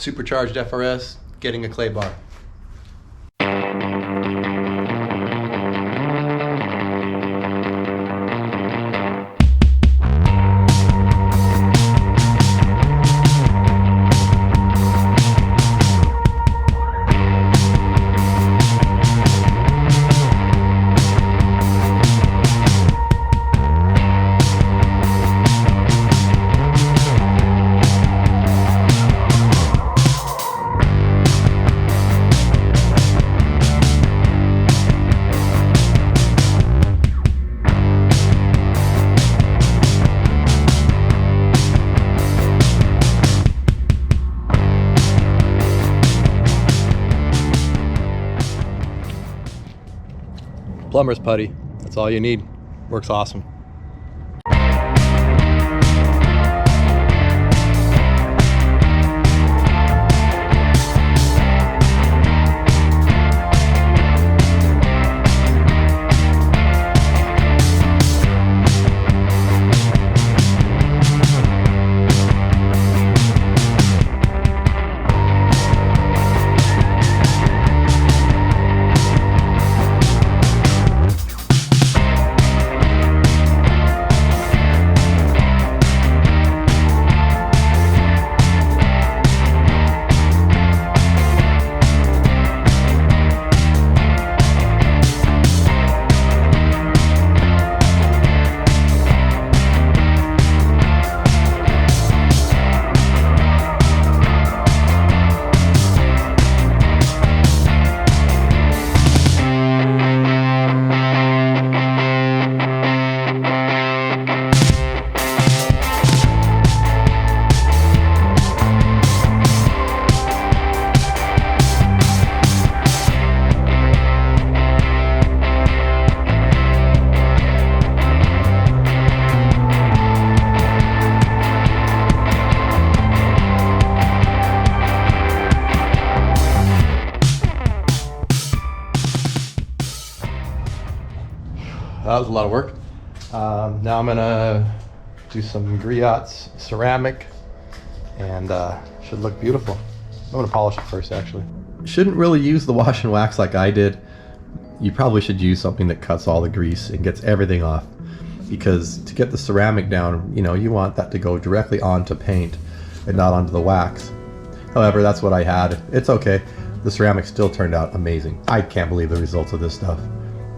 supercharged FRS, getting a clay bar. Plumber's putty, that's all you need. Works awesome. That was a lot of work. Now I'm gonna do some griots ceramic, and should look beautiful. I'm gonna polish it first, actually. Shouldn't really use the wash and wax like I did. You probably should use something that cuts all the grease and gets everything off, because to get the ceramic down, you know, you want that to go directly onto paint and not onto the wax. However, that's what I had. It's okay. The ceramic still turned out amazing. I can't believe the results of this stuff.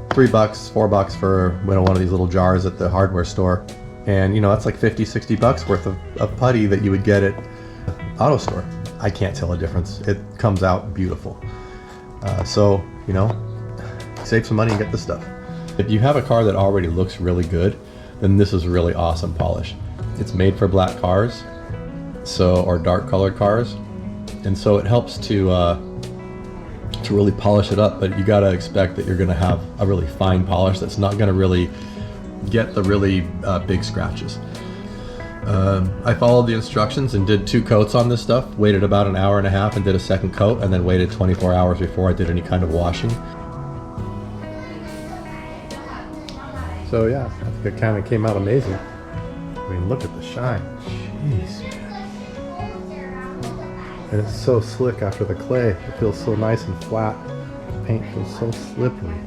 $3, $4 for one of these little jars at the hardware store, and you know, that's like 50, 60 bucks worth of putty that you would get at auto store. I can't tell a difference. It comes out beautiful. So, you know, save some money and get this stuff. If you have a car that already looks really good, then this is really awesome polish. It's made for black cars, or dark colored cars, and so it helps to really polish it up, but you gotta expect that you're gonna have a really fine polish that's not gonna really get the really big scratches. I followed the instructions and did 2 coats on this stuff, waited about an hour and a half and did a second coat, and then waited 24 hours before I did any kind of washing. So yeah, I think it kind of came out amazing. I mean, look at the shine. Jeez. And it's so slick after the clay. It feels so nice and flat. The paint feels so slippery.